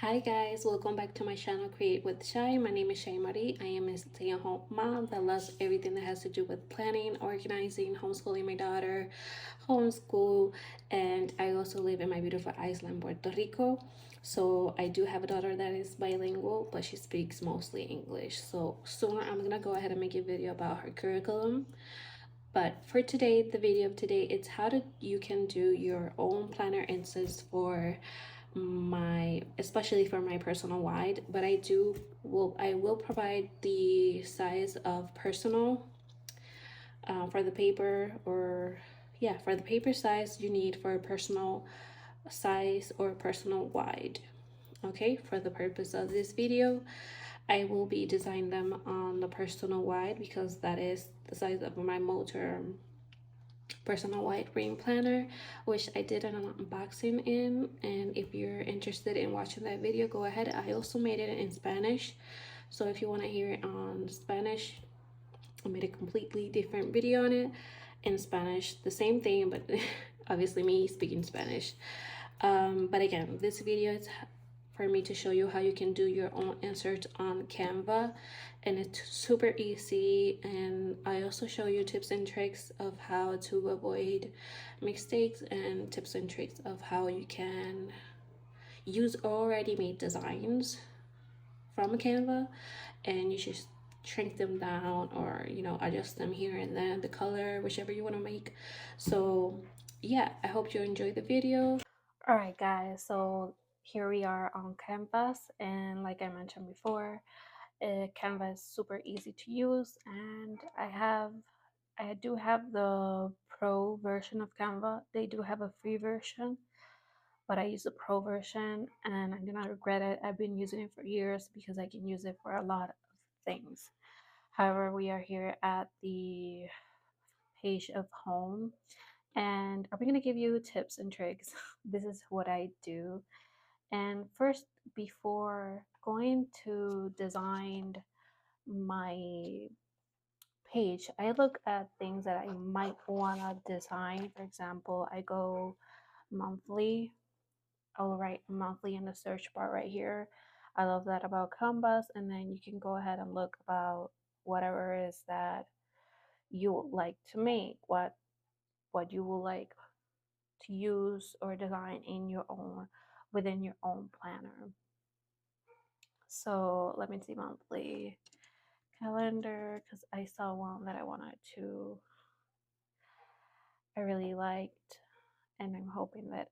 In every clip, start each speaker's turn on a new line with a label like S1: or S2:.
S1: Hi guys, welcome back to my channel Create with Shai. My name is Shai Marie. I am a stay-at-home mom that loves everything that has to do with planning, organizing, homeschooling my daughter, homeschool, and I also live in my beautiful island, Puerto Rico. So I do have a daughter that is bilingual, but she speaks mostly English. So soon I'm gonna go ahead and make a video about her curriculum. But for today, the video of today, it's how to you can do your own planner instance for my, especially for my personal wide. But I will provide the size of personal for the paper, or yeah, for the paper size you need for a personal size or personal wide. Okay, for the purpose of this video, I will be designing them on the personal wide because that is the size of my motor personal white ring planner, which I did an unboxing in. And if you're interested in watching that video, go ahead. I also made it in Spanish, so if you want to hear it on Spanish, I made a completely different video on it in Spanish, the same thing, but obviously me speaking Spanish. But again, this video is for me to show you how you can do your own inserts on Canva, and it's super easy. And I also show you tips and tricks of how to avoid mistakes and tips and tricks of how you can use already made designs from Canva, and you just shrink them down, or adjust them here and then the color, whichever you want to make. So yeah, I hope you enjoy the video. All right guys, so here we are on Canvas, and like I mentioned before, Canva is super easy to use, and I do have the pro version of Canva. They do have a free version, but I use the pro version and I do not regret it. I've been using it for years because I can use it for a lot of things. However, we are here at the page of home, and I'm going to give you tips and tricks. This is what I do. And first, before going to design my page, I look at things that I might want to design. For example, I go monthly. I'll write monthly in the search bar right here. I love that about Canvas. And then you can go ahead and look about whatever it is that you would like to make, what you would like to use or design in your own, within your own planner. So let me see, monthly calendar, because I saw one that I really liked, and I'm hoping that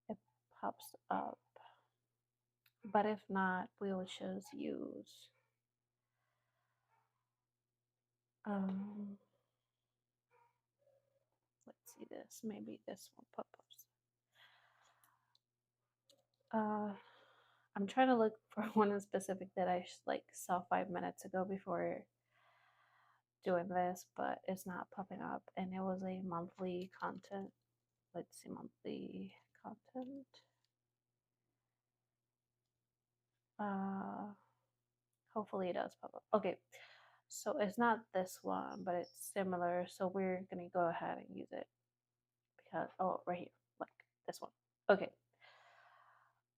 S1: it pops up. But if not, we'll just use um let's see, this, maybe this one pop ups. I'm trying to look for one in specific that I like saw 5 minutes ago before doing this, but it's not popping up, and it was a monthly content. Let's see, monthly content. Hopefully it does pop up. Okay, so it's not this one, but it's similar, so we're gonna go ahead and use it because, oh, right here, like this one. Okay,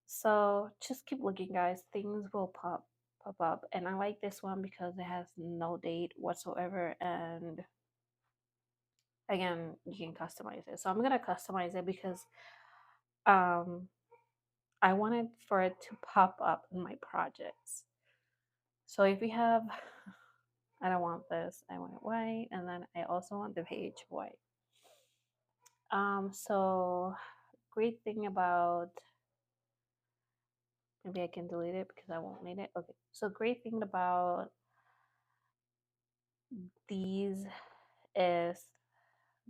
S1: so just keep looking guys, things will pop up. And I like this one because it has no date whatsoever, and again, you can customize it. So I'm gonna customize it because um I wanted for it to pop up in my projects. So if you have, I don't want this, I want it white, and then I also want the page white. So great thing about, maybe I can delete it because I won't need it. Okay, so great thing about these is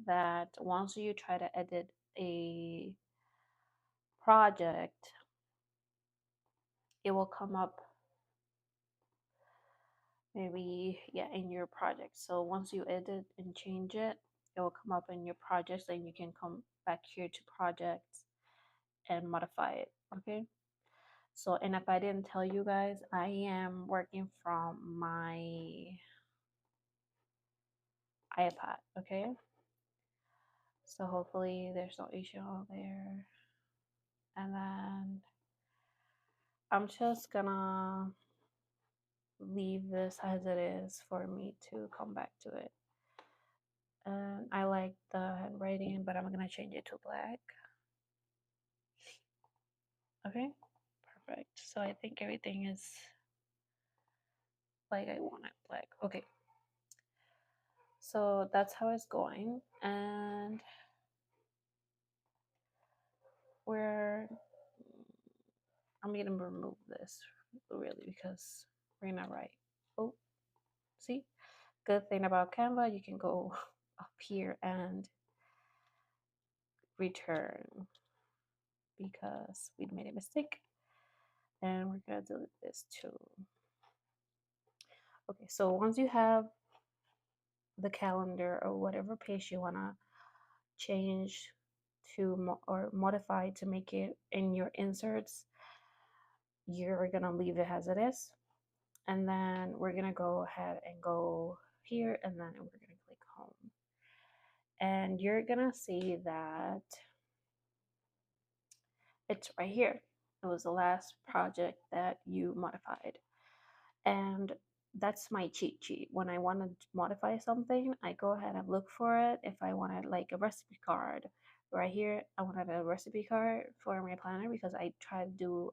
S1: that once you try to edit a project, it will come up, maybe, yeah, in your project. So once you edit and change it, it will come up in your projects, and you can come back here to projects and modify it. Okay, so, and if I didn't tell you guys, I am working from my iPad. Okay, so hopefully there's no issue out there. And then I'm just gonna leave this as it is for me to come back to it. And I like the handwriting, but I'm gonna change it to black. Okay, perfect. So I think everything is like I want it black. Okay, so that's how it's going, and I'm gonna remove this really because we're gonna write. Oh, see, good thing about Canva, you can go up here and return because we made a mistake, and we're gonna delete this too. Okay, so once you have the calendar or whatever page you wanna change to or modify to make it in your inserts, you're gonna leave it as it is, and then we're gonna go ahead and go here, and then we're gonna click home, and you're gonna see that it's right here. It was the last project that you modified, and that's my cheat sheet. When I want to modify something, I go ahead and look for it. If I wanted like a recipe card right here, I wanted a recipe card for my planner because I try to do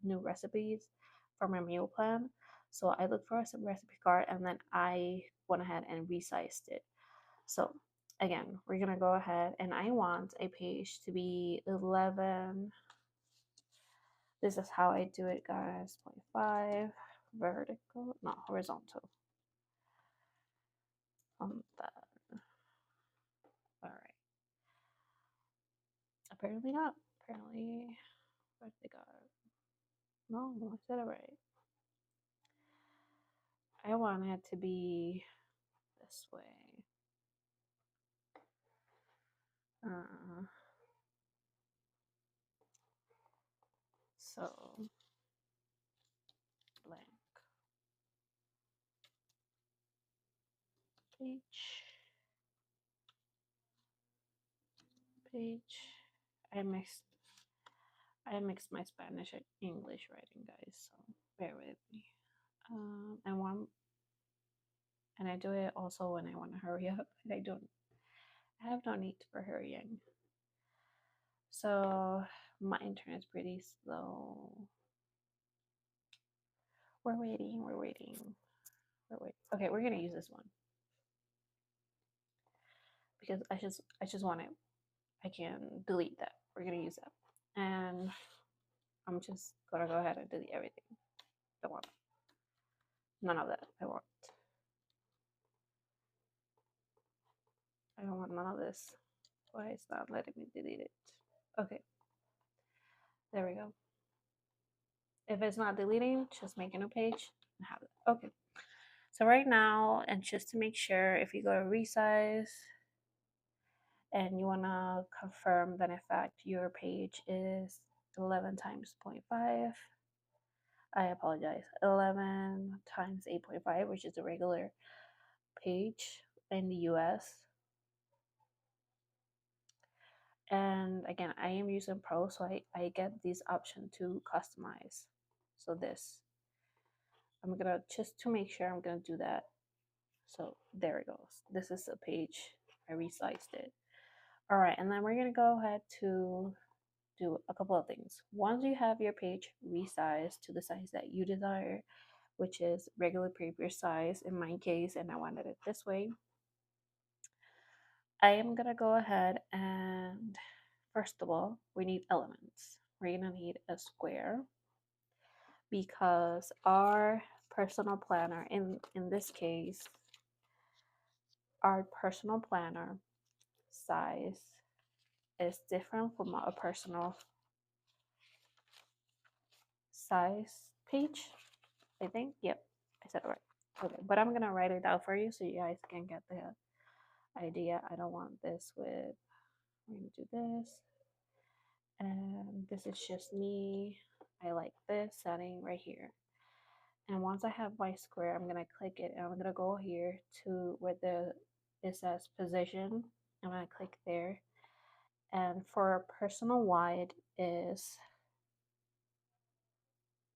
S1: new recipes for my meal plan. So I look for some recipe card, and then I went ahead and resized it. So again, we're gonna go ahead, and I want a page to be 11. This is how I do it, guys. 0.5 vertical, not horizontal. That. All right. Apparently not. Apparently, what they got? No, I said it right. I want it to be this way. So blank page. I mixed my Spanish and English writing, guys. So bear with me. And I do it also when I want to hurry up. I have no need for hurrying. So my internet's pretty slow. We're waiting. Okay, we're gonna use this one because I just want it. I can delete that. We're gonna use that, and I'm just gonna go ahead and delete everything. Don't want none of that. I don't want none of this. Why it's not letting me delete it? Okay, there we go. If it's not deleting, just make a new page and have it. Okay. So right now, and just to make sure, if you go to resize and you want to confirm that in fact your page is 11 times 0.5, I apologize, 11 times 8.5, which is the regular page in the US. And again, I am using Pro, so I get this option to customize. So this, I'm gonna, just to make sure, I'm gonna do that. So there it goes. This is a page. I resized it. All right, and then we're gonna go ahead to do a couple of things. Once you have your page resized to the size that you desire, which is regular paper size in my case, and I wanted it this way, I am gonna go ahead and first of all, we need elements. We're gonna need a square because our personal planner, in this case, our personal planner size is different from our personal size page. I think, yep, I said it right. Okay, but I'm gonna write it out for you so you guys can get the idea. I don't want this with, I'm gonna do this, and this is just me. I like this setting right here. And once I have my square, I'm gonna click it, and I'm gonna go here to where it says position. I'm gonna click there, and for personal wide, is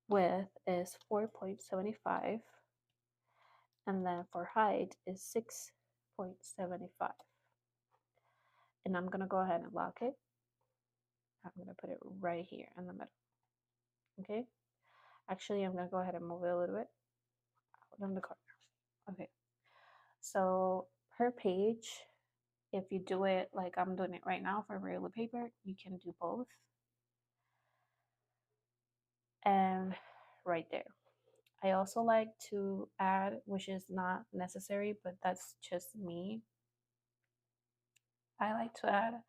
S1: width is 4.75, and then for height is 6.75. And I'm gonna go ahead and lock it. I'm gonna put it right here in the middle. Okay. Actually, I'm gonna go ahead and move it a little bit out on the corner. Okay. So per page, if you do it like I'm doing it right now for regular paper, you can do both. And right there. I also like to add, which is not necessary, but that's just me. I like to add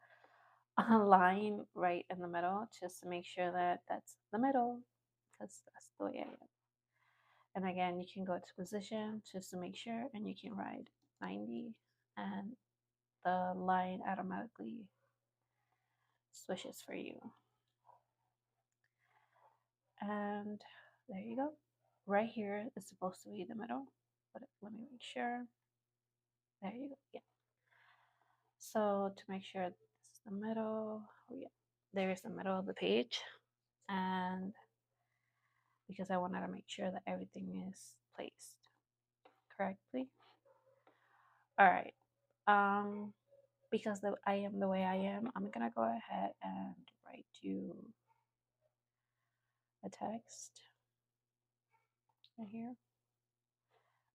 S1: a line right in the middle just to make sure that that's the middle, because that's the way I am. And again, you can go to position just to make sure, and you can write 90, and the line automatically switches for you. And there you go. Right here is supposed to be the middle, but let me make sure. There you go. Yeah. So to make sure this is the middle, oh yeah, there's the middle of the page. And because I wanted to make sure that everything is placed correctly. All right. Because I am the way I am, I'm gonna go ahead and write you a text right here.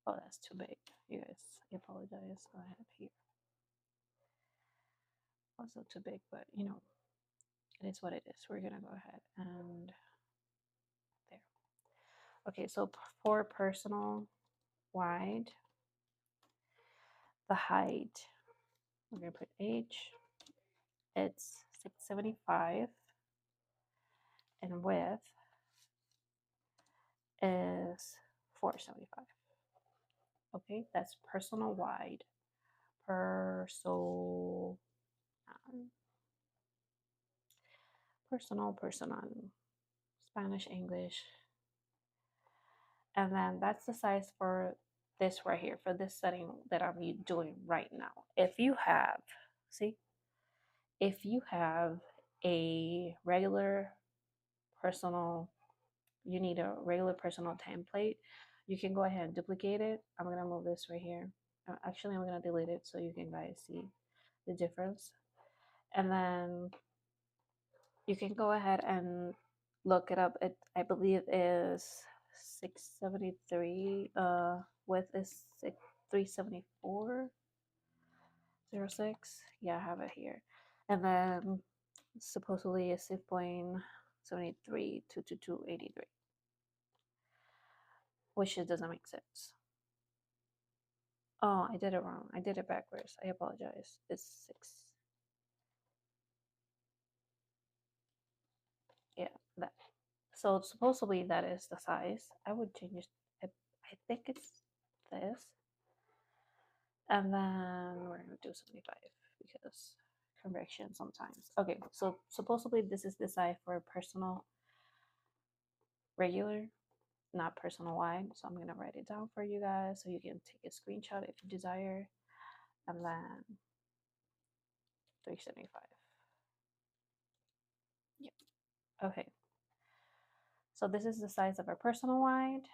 S1: Oh, that's too big, you guys. I apologize. I have here also too big, but you know, it is what it is. We're gonna go ahead and there. Okay, so for personal wide, the height, we're gonna put H. It's 675, and width is 475. Okay, that's personal wide. Personal, Spanish, English. And then that's the size for this right here, for this setting that I'm doing right now. If you have, see, if you have a regular personal, you need a regular personal template, you can go ahead and duplicate it. I'm gonna move this right here. Actually, I'm gonna delete it so you can guys see the difference. And then you can go ahead and look it up. It, I believe, is 673. Width is 374.06. Yeah, I have it here. And then supposedly is 6.73 to 283, which it doesn't make sense. Oh, I did it wrong. I did it backwards. I apologize. It's 6. Yeah, that. So supposedly that is the size. I would change. I think it's this. And then we're gonna do 75 because convection sometimes. Okay, so supposedly this is the size for personal regular, not personal wide. So I'm gonna write it down for you guys so you can take a screenshot if you desire. And then 375. Yep. Okay. So this is the size of a personal wide,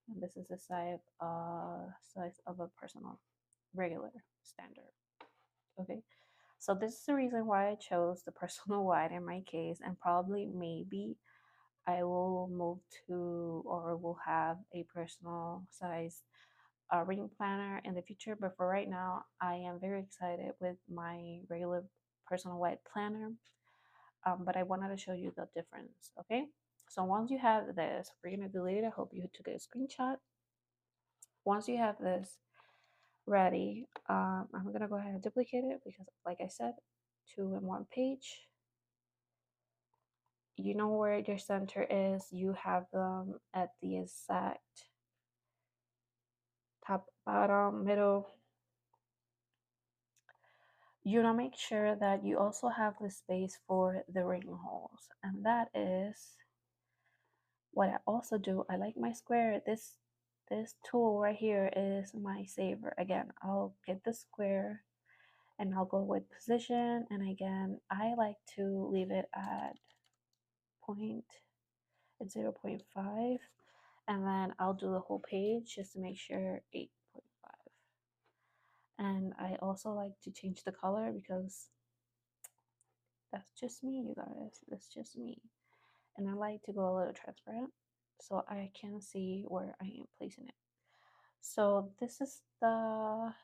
S1: and this is the size of a personal regular standard. Okay. So this is the reason why I chose the personal wide in my case, and probably maybe I will move to or will have a personal size reading planner in the future. But for right now, I am very excited with my regular personal wide planner. But I wanted to show you the difference. Okay, so once you have this, we're gonna delete it. I hope you took a screenshot. Once you have this ready, I'm gonna go ahead and duplicate it because, like I said, 2 in 1 page. You know where your center is. You have them at the exact top, bottom, middle. You want to make sure that you also have the space for the ring holes, and that is what I also do. I like my square. This tool right here is my saver. Again, I'll get the square and I'll go with position, and again I like to leave it at 0.5, and then I'll do the whole page just to make sure 8.5. And I also like to change the color because that's just me, you guys. That's just me. And I like to go a little transparent so I can see where I am placing it. So this is the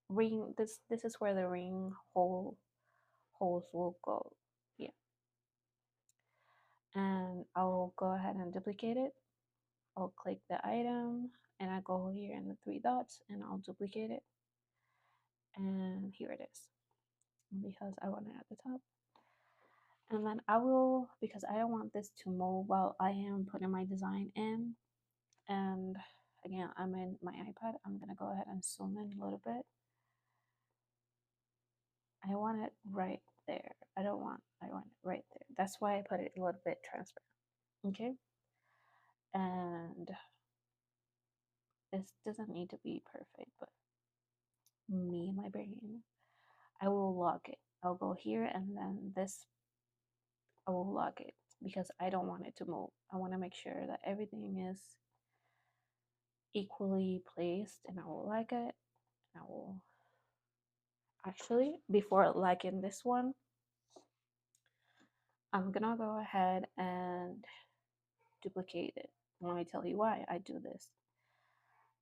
S1: ring. This is where the ring holes will go. Yeah. And I'll go ahead and duplicate it. I'll click the item and I go here in the three dots and I'll duplicate it. And here it is because I want it at the top. And then I will, because I don't want this to move while I am putting my design in. And again, I'm in my iPad. I'm gonna go ahead and zoom in a little bit. I want it right there. I want it right there. That's why I put it a little bit transparent. Okay. And this doesn't need to be perfect, but me and my brain, I will lock it. I'll go here and then this, I will lock it because I don't want it to move. I want to make sure that everything is equally placed and I will like it. I will actually, before liking this one, I'm gonna go ahead and duplicate it. Let me tell you why I do this.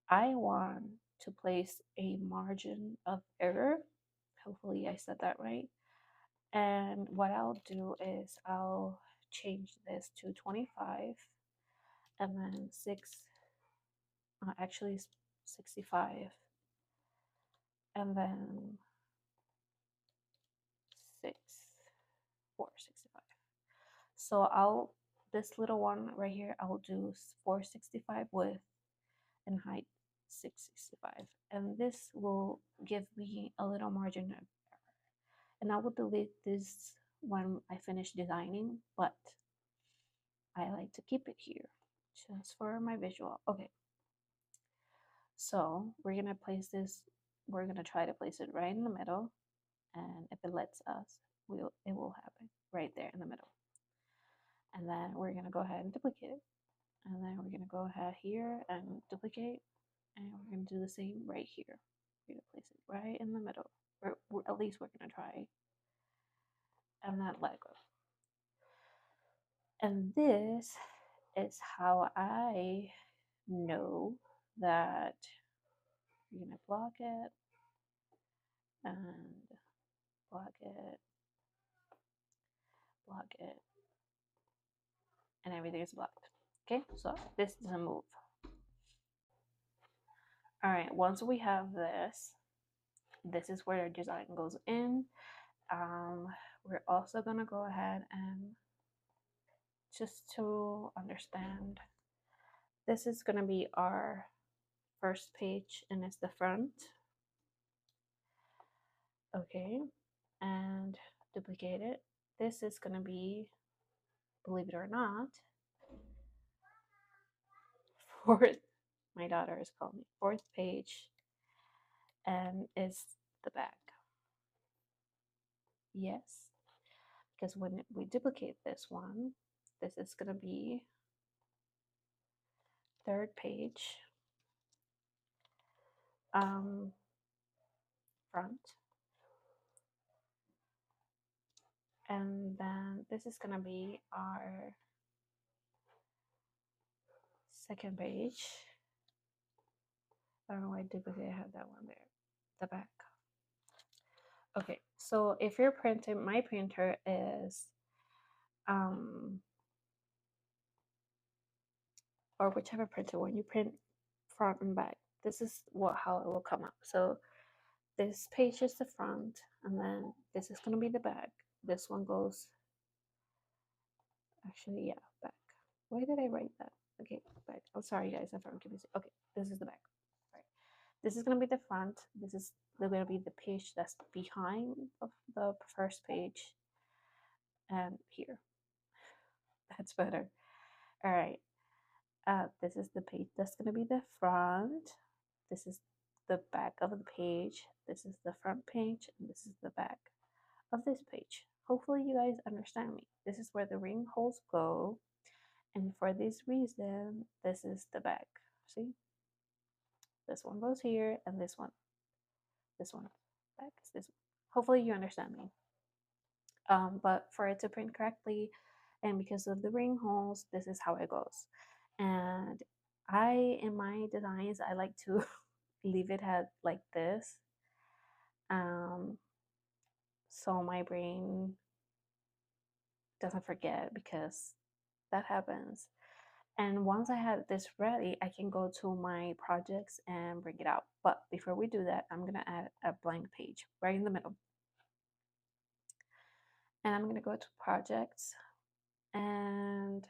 S1: I want to place a margin of error. Hopefully I said that right. And what I'll do is I'll change this to 25 and then actually 65 and then 465. So this little one right here, I'll do 465 width and height 665. And this will give me a little margin of error. And I will delete this when I finish designing, but I like to keep it here just for my visual. Okay. So we're gonna place this, we're gonna try to place it right in the middle. And if it lets us, it will happen right there in the middle. And then we're gonna go ahead and duplicate it. And then we're gonna go ahead here and duplicate. And we're gonna do the same right here. We're gonna place it right in the middle. Or at least we're gonna try. And then let it go. And this is how I know that you're gonna block it and block it, block it, and everything is blocked. Okay, so this doesn't move. All right, once we have this is where our design goes in. We're also gonna go ahead and just to understand, this is gonna be our first page and it's the front. Okay, and duplicate it. This is gonna be, believe it or not, fourth, my daughter is calling me, fourth page, and is the back. Yes, because when we duplicate this one, this is gonna be third page, front, and then this is gonna be our second page. I don't know why I duplicate, I have that one there, the back. Okay, so if you're printing, my printer is or whichever printer, when you print front and back, this is how it will come up. So this page is the front, and then this is gonna be the back. This one goes, actually, yeah, back. Why did I write that? Okay, back. I'm sorry, guys, if I'm confused. Okay, this is the back. All right, this is gonna be the front. This is gonna be the page that's behind of the first page, and here. That's better. All right. This is the page that's gonna be the front. This is the back of the page. This is the front page, and this is the back of this page. Hopefully you guys understand me. This is where the ring holes go, and for this reason, this is the back. See, this one goes here, and this one back is this one. Hopefully you understand me. But for it to print correctly, and because of the ring holes, this is how it goes. And in my designs, I like to leave it at like this, um, so my brain doesn't forget, because that happens. And once I have this ready, I can go to my projects and bring it out. But before we do that, I'm gonna add a blank page right in the middle. And I'm gonna go to projects, and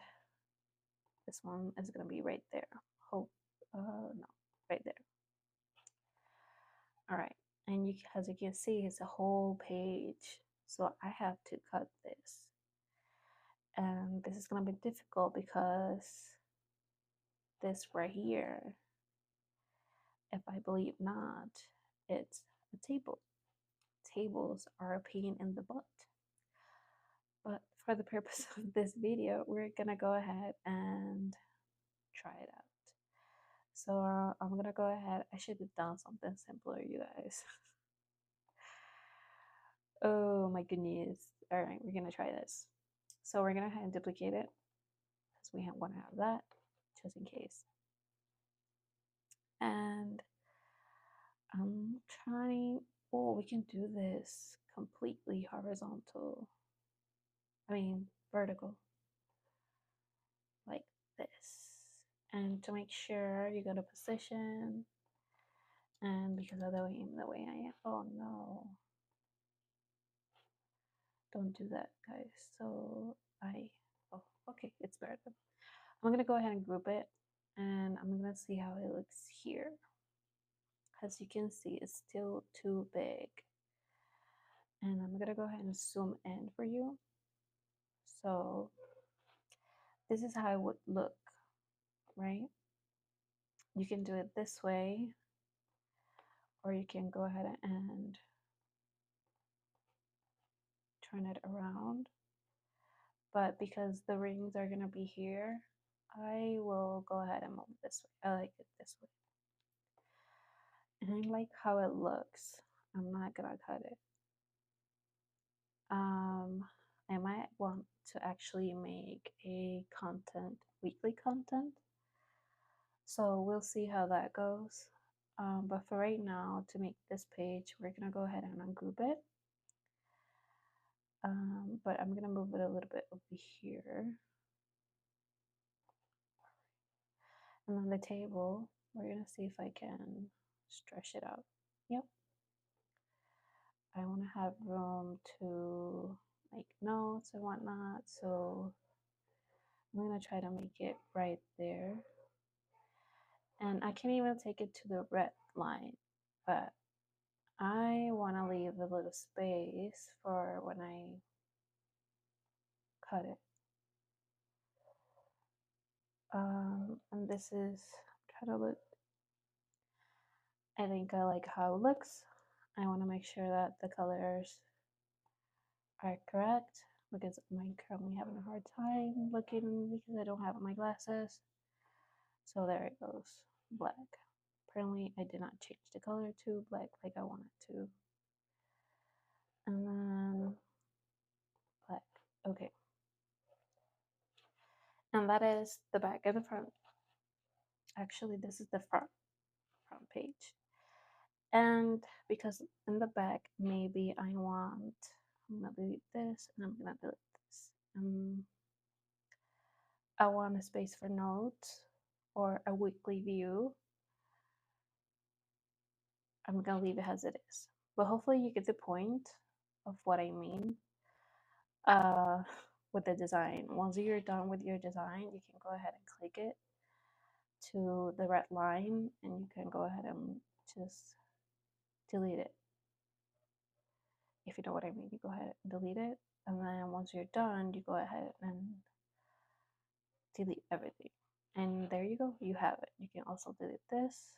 S1: this one is gonna be right there. Hope, no, right there. All right, and as you can see, it's a whole page. So I have to cut this. And this is gonna be difficult because this right here, if I believe not, it's a table. Tables are a pain in the butt. But for the purpose of this video, we're gonna go ahead and try it out. So I'm gonna go ahead. I should have done something simpler, you guys. Oh my goodness. All right, we're gonna try this. So we're gonna go ahead and duplicate it, because we want to have that just in case. And I'm trying, oh, we can do this completely horizontal. I mean, vertical, like this. And to make sure you go to position, and because of the way I am, oh no, don't do that, guys. So oh, okay, it's better. I'm gonna go ahead and group it, and I'm gonna see how it looks here. As you can see, it's still too big. And I'm gonna go ahead and zoom in for you. So this is how it would look, right? You can do it this way, or you can go ahead and turn it around. But because the rings are gonna be here, I will go ahead and move this way. I like it this way. And I like how it looks. I'm not gonna cut it. I might want to actually make a weekly content. So we'll see how that goes. But for right now, to make this page, we're gonna go ahead and ungroup it. But I'm gonna move it a little bit over here. And then the table, we're gonna see if I can stretch it out. Yep. I wanna have room to make notes and whatnot, so I'm gonna try to make it right there. And I can even take it to the red line, but I wanna leave a little space for when I cut it. And this is, try to look, I think I like how it looks. I want to make sure that the colors are correct, because I'm currently having a hard time looking because I don't have my glasses. So there it goes, black. Apparently I did not change the color to black like I wanted to. And then black, okay. And that is the back and the front. Actually, this is the front page. And because in the back, maybe I'm gonna delete this, and I'm gonna delete this. I want a space for notes or a weekly view. I'm gonna leave it as it is. But hopefully you get the point of what I mean with the design. Once you're done with your design, you can go ahead and click it to the red line, and you can go ahead and just delete it. If you know what I mean, you go ahead and delete it. And then once you're done, you go ahead and delete everything. And there you go, you have it. You can also delete this.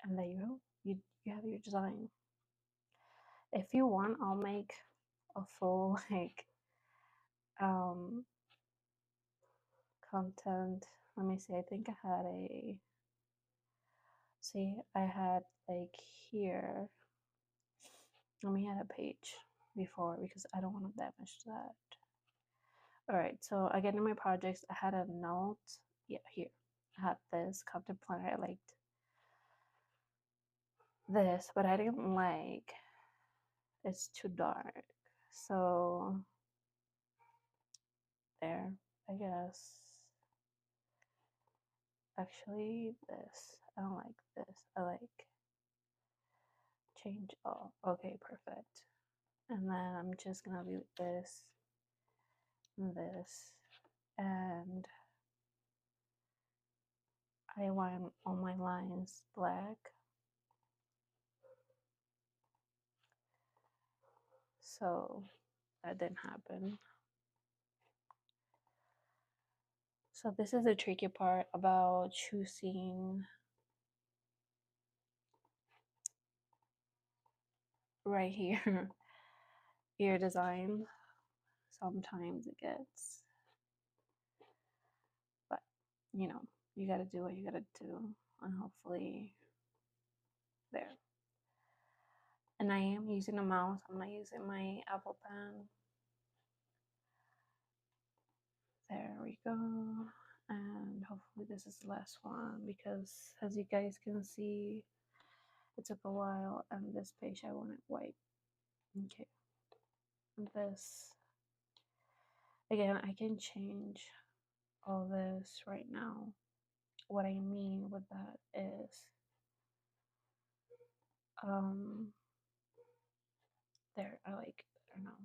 S1: And there you go, you have your design. If you want, I'll make a full like content. Let me see. I think I had I had like here. Let me add a page before because I don't want to damage that. All right, so again in my projects, I had a note. Yeah, here. I had this content planner. I liked this, but I didn't like it's too dark. So there, I guess. Actually, this. I don't like this. I like change all. Okay, perfect. And then I'm just gonna leave this and this. And I want all my lines black. So that didn't happen. So this is the tricky part about choosing right here your design. Sometimes it gets, but you know, you gotta do what you gotta do, and hopefully there. And I am using a mouse. I'm not using my Apple Pen. There we go. And hopefully this is the last one because as you guys can see, it took a while and this page I want it white. Okay. And this, again, I can change all this right now. What I mean with that is, there, I like it better now.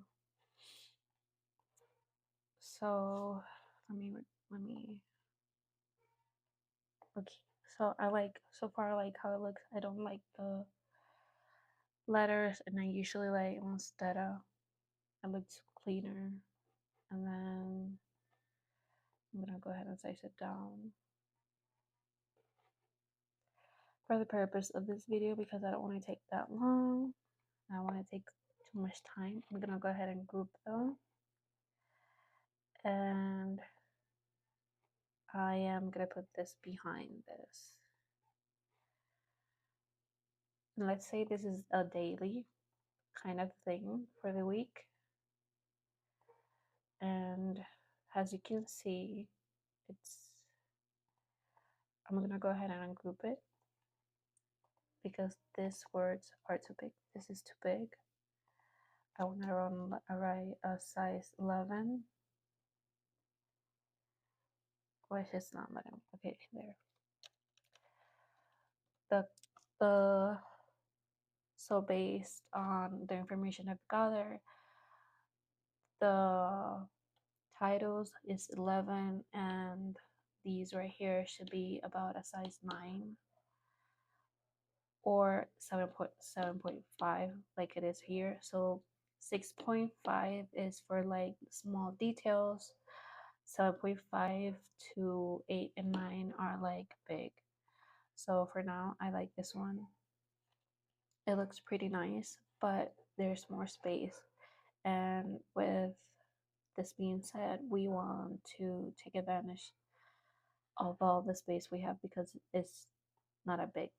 S1: So let me, okay. So I like, so far I like how it looks. I don't like the letters, and I usually like instead of, it looks cleaner. And then I'm gonna go ahead and size it down for the purpose of this video because I don't want to take that long. I don't want to take too much time. I'm gonna go ahead and group them, and I am gonna put this behind this. And let's say this is a daily kind of thing for the week, and as you can see, I'm gonna go ahead and ungroup it because these words are too big. This is too big. I want to write a size 11, which is not letting me. Okay, there. The so based on the information I've gathered, the titles is 11, and these right here should be about a size 9 or 7.5 like it is here. So 6.5 is for like small details. 7.5 to 8 and 9 are like big. So for now, I like this one. It looks pretty nice, but there's more space. And with this being said, we want to take advantage of all the space we have because it's not a big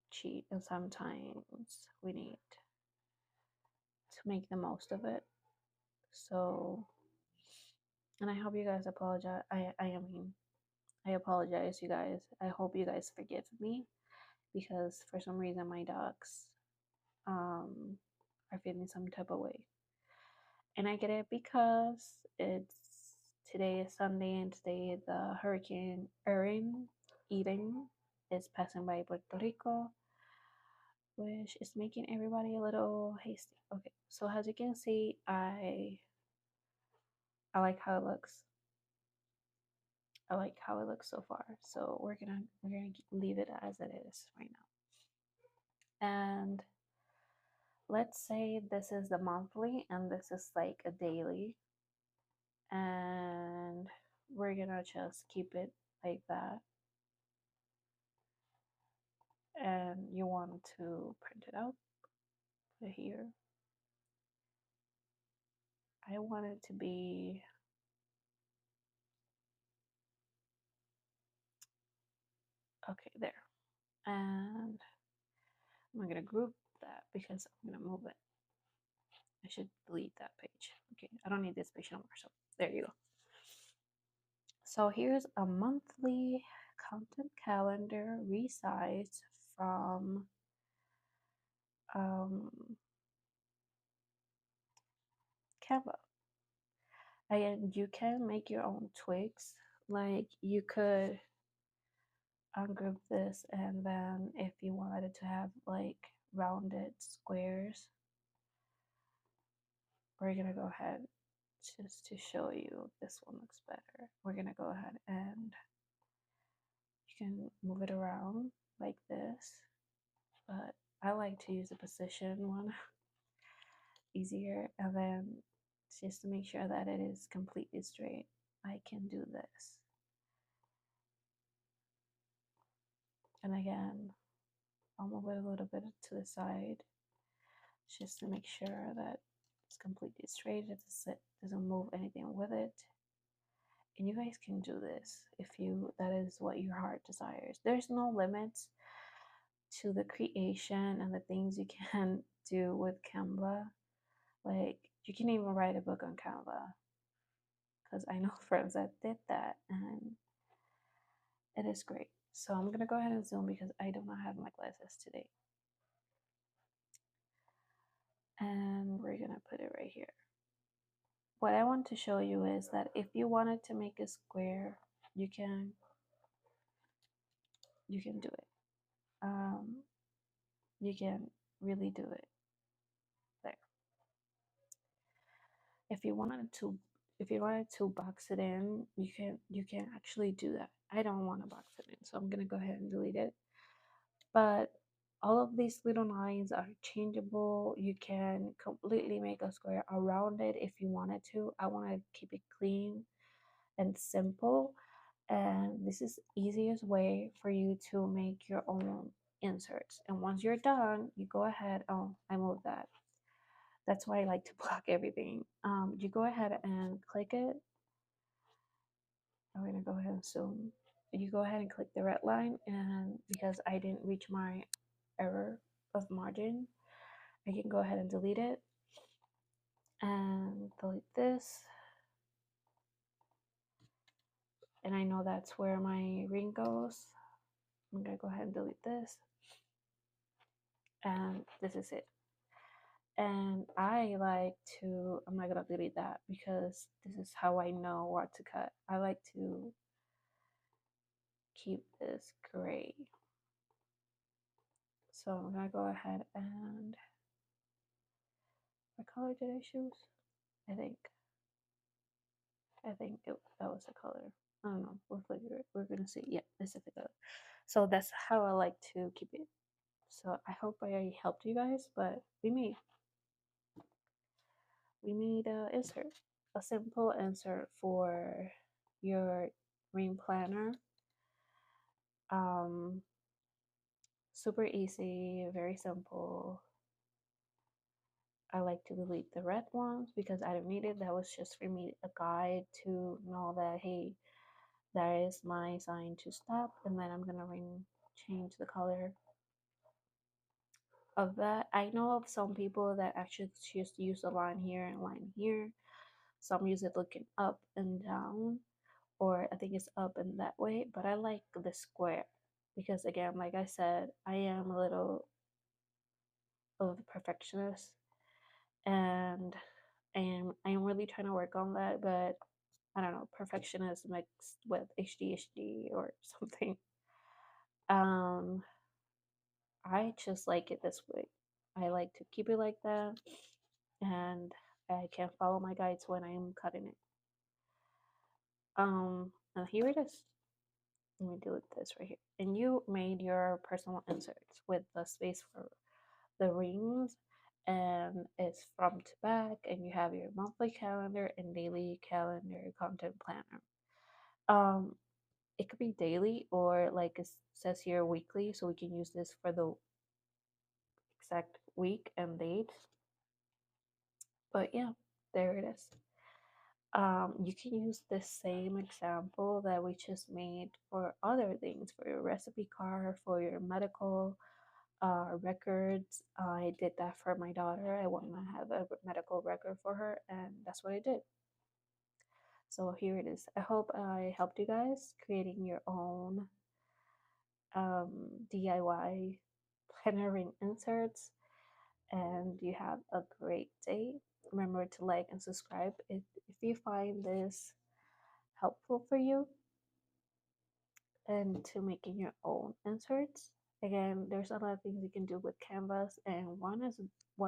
S1: sheet, and sometimes we need to make the most of it. So, and I hope you guys apologize. I apologize, you guys. I hope you guys forgive me because for some reason my dogs are feeling some type of way. And I get it because it's today is Sunday and today the hurricane Erin is passing by Puerto Rico, which is making everybody a little hasty. Okay, so as you can see, I like how it looks. I like how it looks so far. So we're gonna leave it as it is right now. And let's say this is the monthly and this is like a daily, and we're gonna just keep it like that. And you want to print it out, put it here. I want it to be okay there. And I'm gonna group that because I'm gonna move it. I should delete that page. Okay, I don't need this page anymore. So there you go. So here's a monthly content calendar resized from Canva. And you can make your own tweaks. Like you could ungroup this, and then if you wanted to have like rounded squares, we're gonna go ahead just to show you this one looks better. We're gonna go ahead and you can move it around like this, but I like to use the position one easier, and then just to make sure that it is completely straight, I can do this. And again, I'll move it a little bit to the side just to make sure that it's completely straight. It doesn't move anything with it. And you guys can do this if that is what your heart desires. There's no limits to the creation and the things you can do with Canva. Like you can even write a book on Canva, because I know friends that did that, and it is great. So I'm gonna go ahead and zoom because I do not have my glasses today. And we're gonna put it right here. What I want to show you is that if you wanted to make a square, you can do it. You can really do it there. If you wanted to box it in, you can actually do that. I don't want to box it in, so I'm gonna go ahead and delete it. But all of these little lines are changeable. You can completely make a square around it if you wanted to. I want to keep it clean and simple, and this is the easiest way for you to make your own inserts. And once you're done, you go ahead. Oh, I moved that. That's why I like to block everything. You go ahead and click it. I'm gonna go ahead and zoom. You go ahead and click the red line, and because I didn't reach my error of margin, I can go ahead and delete it and delete this. And I know that's where my ring goes. I'm gonna go ahead and delete this, and this is it. And I'm not gonna delete that because this is how I know what to cut. I like to keep this gray. So I'm gonna go ahead and, what color did I choose? I think that was the color. I don't know. We're gonna see. Yeah, this is the color. So that's how I like to keep it. So I hope I helped you guys. But we made a insert, a simple insert for your green planner. Super easy, very simple. I like to delete the red ones because I don't need it. That was just for me a guide to know that, hey, that is my sign to stop, and then I'm gonna change the color of that. I know of some people that actually just use a line here and a line here. Some use it looking up and down, or I think it's up and that way, but I like the square because, again, like I said, I am a little of a perfectionist, and I am really trying to work on that, but I don't know, perfectionist mixed with HDHD or something. Um, I just like it this way. I like to keep it like that, and I can follow my guides when I'm cutting it. And here it is. Let me delete this right here. And you made your personal inserts with the space for the rings, and it's from to back, and you have your monthly calendar and daily calendar content planner. It could be daily or like it says here weekly, so we can use this for the exact week and date. But yeah, there it is. You can use the same example that we just made for other things, for your recipe card, for your medical records. I did that for my daughter. I want to have a medical record for her, and that's what I did. So here it is. I hope I helped you guys creating your own DIY planner ring inserts, and you have a great day. Remember to like and subscribe if you find this helpful for you and to making your own inserts. Again, there's a lot of things you can do with Canvas, and one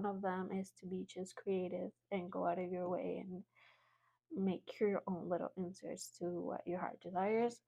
S1: of them is to be just creative and go out of your way and make your own little inserts to what your heart desires.